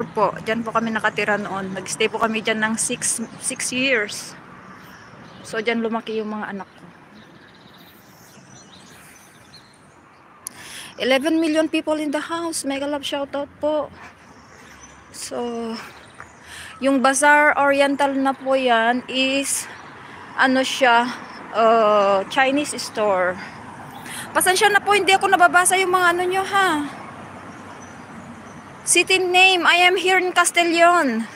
po. Diyan po kami nakatira noon. Nag-stay po kami diyan ng 6 years. So diyan lumaki yung mga anak ko. 11 million people in the house. Mega love shoutout po. So yung Bazaar Oriental na po yan is ano siya, Chinese store. Pasensya na po, hindi ako nababasa yung mga ano nyo ha. City name, I am here in Castellon.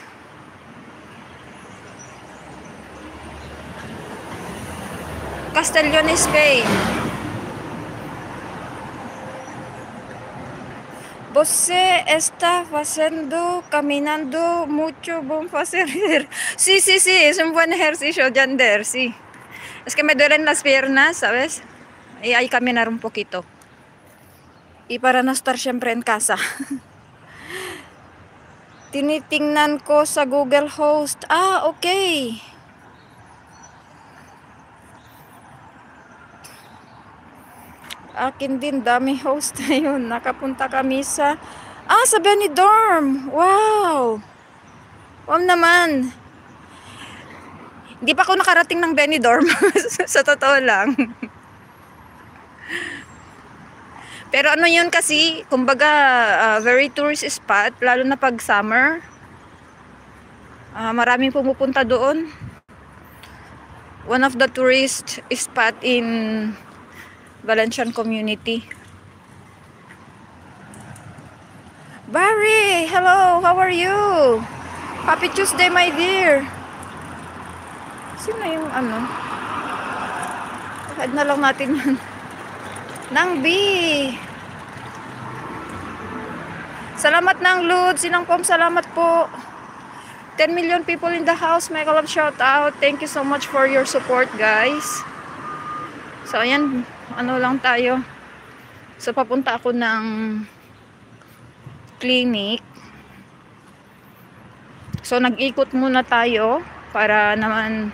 Castellon, Spain. Você está haciendo, caminando mucho, buen hacer. Sí, sí, sí, es un buen ejercicio, Yander, sí. Es que me duelen las piernas, ¿sabes? Y hay que caminar un poquito. Y para no estar siempre en casa. Tinitingnan ko sa Google Host. Ah, okay. Akin din, dami host na yun. Nakapunta kami sa sa Benidorm. Wow. Wow naman. Hindi pa ako nakarating ng Benidorm. Sa totoo lang. Pero ano yun kasi, kumbaga, very tourist spot, lalo na pag summer. Maraming pumupunta doon. One of the tourist spot in Valencian community. Barry, hello, how are you? Happy Tuesday, my dear. Sino yung ano? Head na lang natin yan. Nang B. Salamat ng Lud, Sinang Pom, salamat po. 10 million people in the house, mega love shout out. Thank you so much for your support, guys. So ayan, ano lang tayo. So papunta ako ng clinic. So nag-ikot muna tayo para naman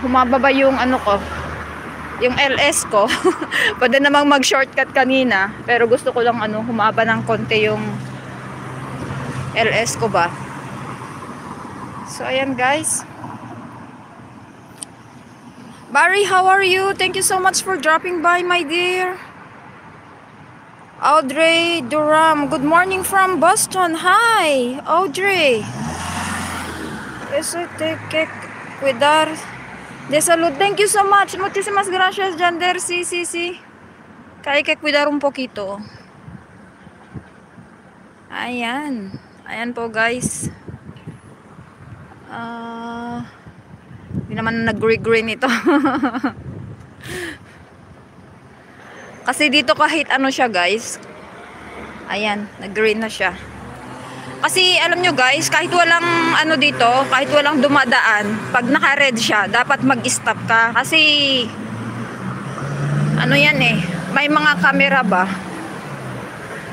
humababa yung ko, yung LS ko. Pwede namang mag-shortcut kanina, pero gusto ko lang humaba ng konti yung LS ko ba. So ayan, guys. Barry, how are you? Thank you so much for dropping by, my dear. Audrey Durham, good morning from Boston. Hi, Audrey. Eso te que cuidar de salud. Thank you so much. Muchísimas gracias, Jander. Sí, sí, sí. Que hay que cuidar un poquito. Ayan. Ayan po, guys. Hindi naman nag-green ito. Kasi dito kahit ano siya, guys. Ayan, nag-green na siya. Kasi alam nyo, guys, kahit walang dito, kahit walang dumadaan, pag naka-red siya, dapat mag-stop ka. Kasi yan may mga camera ba?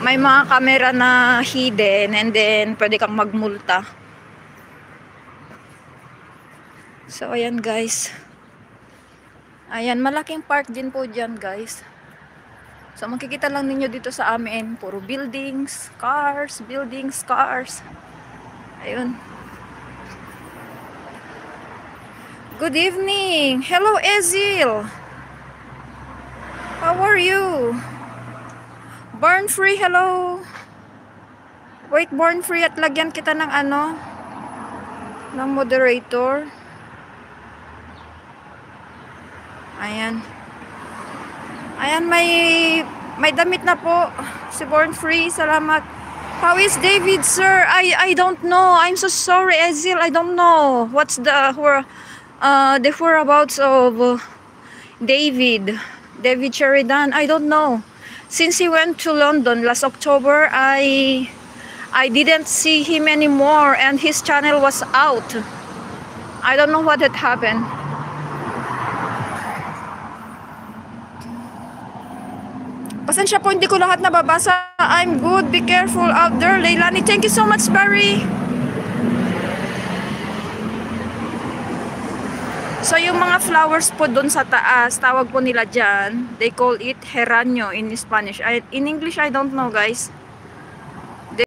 May mga camera na hidden and then pwede kang magmulta. So ayan, guys. Ayan, malaking park din po dyan, guys. So makikita lang ninyo dito sa amin, puro buildings, cars. Ayun. Good evening. Hello, Ezil. How are you? Born Free, hello. Wait, Born Free, at lagyan kita ng ng moderator. Ayan. Ayan, may damit na po si Born Free. Salamat. How is David, sir? I don't know. I'm so sorry, Ezil. I don't know. What's the whereabouts of David Sheridan? I don't know. Since he went to London last October, I didn't see him anymore and his channel was out. I don't know what had happened. Pasensya po, hindi ko lahat nababasa. I'm good. Be careful out there, Leilani. Thank you so much, Barry. So, yung mga flowers po doon sa taas, tawag po nila dyan, they call it geranio in Spanish. In English, I don't know, guys.